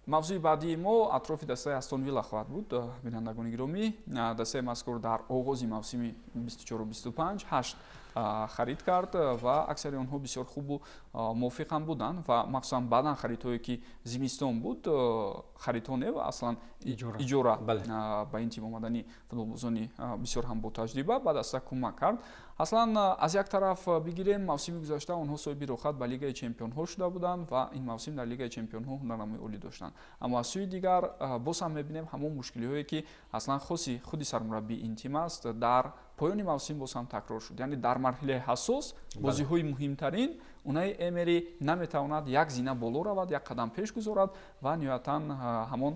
мавзӯи баъдии мо атрофи дастаи Астон Вилла хоҳад буд. Бинандагони гиромӣ, дастаи мазкур дар оғози мавсими 24-25 8 харид кард ва аксари онҳо бисёр хубу мувофиқ ҳам буданд ва махсусан баъдан харидҳое ки зимистон буд, харидҳо не аслан иҷора ба ин тим омадани футболбозони бисёр ҳам бо таҷриба ба даста кӯмак кард. аслан аз як тараф бигирем, мавсими гузашта онҳо соҳиби рохат ба Лигаи Чемпионҳо шуда буданд ва ин мавсим дар Лигаи Чемпионҳо ҳунарнамои олӣ доштанд. аммо аз сӯи дигар боз ҳам мебинем ҳамон мушкилиҳое ки аслан хоси худи сармураббии ин тим аст, дар поёни мавсим боз ҳам такрор шуд. яъне дар марҳилаи ҳассос бозиҳои муҳимтарин Унаи Эмери наметавонад як зина боло равад, як қадам пеш гузорад ва ниҳоятан ҳамон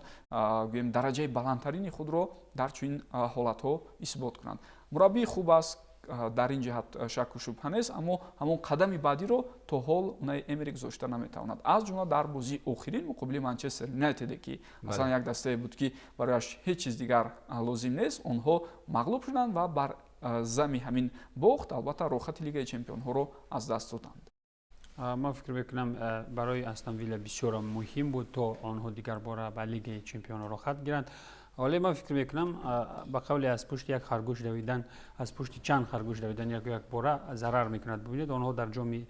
гӯем дараҷаи баландтарини худро дар чунин ҳолатҳо исбот кунад. Мураббии хуб аст, дар ин ҷиҳат шакку шубҳа нест, аммо ҳамон қадами баъдиро то ҳол Унаи Эмери гузошта наметавонад. аз ҷумла дар бозии охирин муқобили Манчестер Юнайтеде ки масалан як дастае буд ки барояш ҳеҷ чиз дигар лозим нест, онҳо мағлуб шуданд ва бар зами ҳамин бохт албатта рохати Лигаи Чемпионҳоро аз даст доданд. ман фикр мекунам барои Астон Вилла бисёр муҳим буд то онҳо дигар бора ба Лигаи Чемпионҳо рохат гиранд. ولی من فکر میکنم با قول از پشت یک خرگوش دویدن، از پشت چند خرگوش دویدن یک باره ضرر میکند. ببینید آنها در جام یک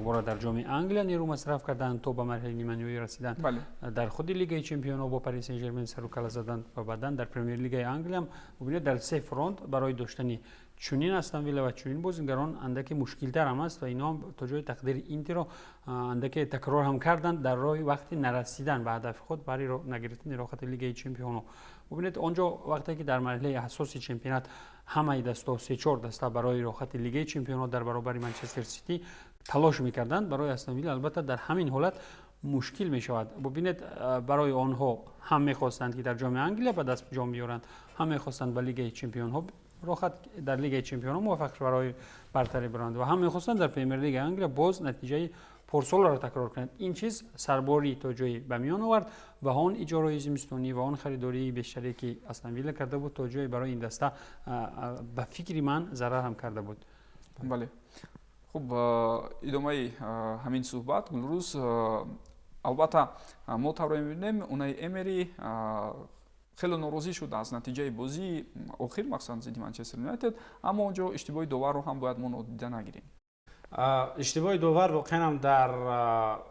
باره در جام انگلیس نیرو مصرف کردن تا به مرحله نیمه نهایی رسیدن. در خود لیگ چمپیون‌ها با پاریس سن ژرمن سر و کله زدن و بعداً در پرمیر لیگ انگلیس هم ببینید در سه فرانت برای داشتن چنین استون ویلا و چنین بازیگران اندکی مشکل تر هم است و اینا هم تا جای تقدیر اینتر رو اندکی تکرار هم کردن در راه وقتی نرسیدن به هدف خود برای نگرفتن رقابت لیگ چمپیون‌ها. ببینید آنجا وقتی که در مرحله حساس چمپیونات همه دستا 3-4 دستا برای رقابت لیگ چمپیون‌ها در برابر منچستر سیتی تلاش می‌کردند، برای استون ویلا البته در همین حالت مشکل می شود. ببینید برای آنها هم می‌خواستند که در جام انگلیس به دست جام بیارند، هم می‌خواستند به لیگ چمپیون‌ها راحت در لیگ چمپیون‌ها موفق شوند برای برتری برند و هم می‌خواستند در پرمیر لیگ انگلیس باز نتیجه پرسول را تکرار کنند. این چیز سرباری تا جایی به میان آورد و آن اجاره زمستانی و آن خریداری بیشتری که استون ویلا کرده بود تا جایی برای این دسته به فکر من ضرر هم کرده بود. بله. خب ادامه همین صحبت گلروز البته ما طوری می‌بینیم اونای امری خیلی ناراضی شد از نتیجه بازی آخر مخصوصا ضد منچستر یونایتد، اما اونجا اشتباه داور رو هم باید ما نادیده نگیریم. اشتباه داور واقعا هم در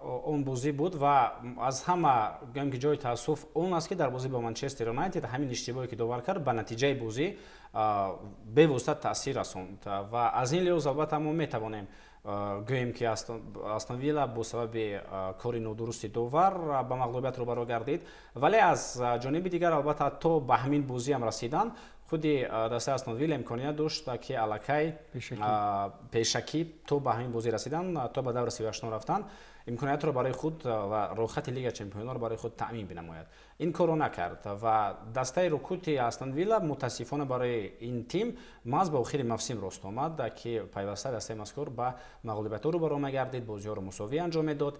اون بازی بود و از همه گم که جای تاسف اون است که در بازی با منچستر یونایتد همین اشتباهی که داور کرد به نتیجه بازی به واسطه تاثیر رسوند و از این لحاظ البته ما میتوانیم گوییم که استون ویلا با سبب کاری نادرست داور به مغلوبیت روبرو گردید، ولی از جانب دیگر البته تا به همین بازی هم رسیدن خود دسته استون ویلا امکانیت داشت که الکی پیشکی تو به همین بازی رسیدن، تا به دور 38 رفتن، امکانیت رو برای خود و رخت لیگ چمپیون‌ها رو برای خود تأمین بنماید. این کارو نکرد و دسته رکوت استون ویلا متاسفانه برای این تیم محض به آخر موسم راست آمد که پیوسته دسته مذکور به مغلوبیت رو برآمد گردید، بازی‌ها رو مساوی انجام داد.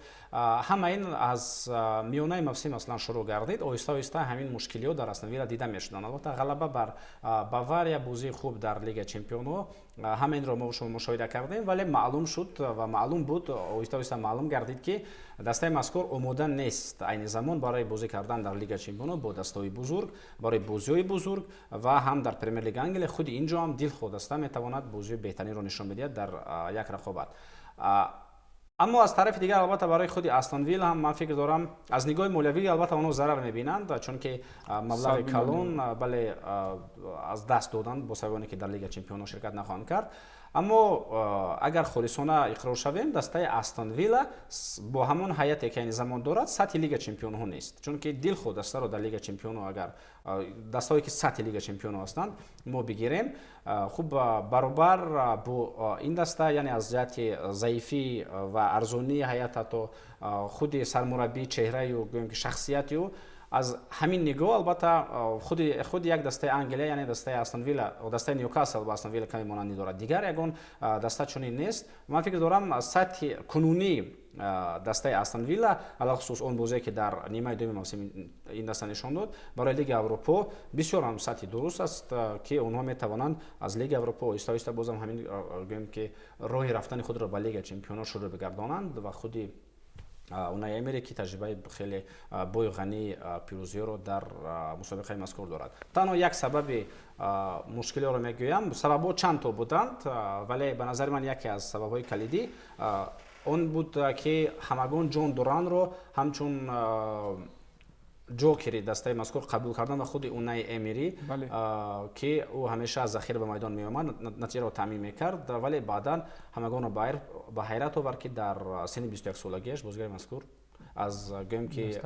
همه این از میانه موسم اصلا شروع گردید، آهسته آهسته همین مشکلات در استون ویلا دیده میشدن. البته غلبه بر باواریا بازی خوب در لیگ چمپیون‌ها همین رو ما مشاهده کردیم، ولی معلوم شد و معلوم بود، آهسته آهسته معلوم گردید که دسته مذکور آماده نیست این زمان برای بازی کردن در لیگ چمپیون‌ها با دسته‌های بزرگ، برای بازی‌های بزرگ و هم در پرمیر لیگ انگلیس خود اینجا هم دل خود است میتواند بازی بهتری رو نشان بدهد در یک رقابت. اما از طرف دیگر البته برای خود استون ویلا هم من فکر دارم از نگاه مالیوی البته اونها ضرر می‌بینند، چون که مبلغ کلان بله از دست دادن با سببی که در لیگ چمپیون‌ها شرکت نخواهند کرد. اما اگر خالصانه اقرار شویم دسته استون ویلا با همون هیئتی که این زمان دارد سطح لیگ چمپیون‌ها نیست، چون که دل خود دسته رو در لیگ چمپیون‌ها اگر دسته‌ای که سطح لیگ چمپیون‌ها هستند ما بگیریم خوب برابر با این دسته، یعنی از جهت ضعیفی و ارزانی هیئت تا خود سرمربی چهره و گویم که شخصیتی و از همین نگاه البته خود یک دسته انگلیس یعنی دسته استون ویلا و دسته نیوکاسل با استون ویلا کمی مانندی دارد، دیگر یگان دسته چنین نیست. من فکر دارم سطح کنونی دسته استون ویلا علاوه خصوص اون بازی که در نیمه دوم موسم این دسته نشان داد برای لیگ اروپا بسیار هم سطح درست است که اونها میتوانند از لیگ اروپا آهسته آهسته بازم همین گویم که راه رفتن خود را به لیگ چمپیون‌ها شروع بگردانند و خود Унай Эмери ки таҷрибаи хеле бой ғании пирӯзиҳоро дар мусобиқаи мазкур дорад. Танҳо як сабаби мушкилиҳоро мегӯям. Сабабҳо чандто буданд, вале ба назари ман яке аз сабабҳои калидӣ он буд ки ҳамагон Ҷон Дуранро ҳамчун ҷокери дастаи мазкур қабул кардан ва худи Унай Эмери ки ӯ ҳамеша аз захира ба майдон меомад, натиҷаро таъмин мекард, вале баъдан ҳамагонро ба ҳайрат овард ки дар синни 21 солагиаш бозигари мазкур аз гӯем ки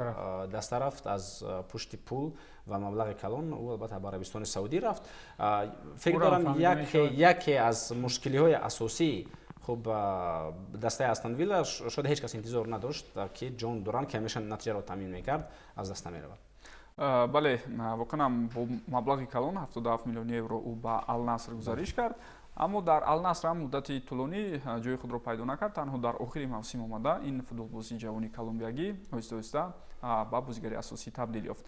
даста рафт, аз пушти пул ва маблағи калон ӯ албатта ба Арабистони Саудӣ рафт. Фикр дорам яке аз мушкилиҳои асосии хуб дастаи Астон Вилла шояд ҳеҷ кас интизор надошт ки Ҷон Дуран ки ҳамеша натиҷаро таъмин мекард аз даст намеравад. бале воқеан бо маблағи калон 77 миллиони евро ӯ ба Ал-Наср гузариш кард, аммо дар Ал-Наср ҳам муддати тӯлонӣ ҷои худро пайдо накард. Танҳо дар охири мавсим омада ин футболбози ҷавони колумбиягӣ оҳиста-оҳиста ба бозигари асосӣ табдил ёфт.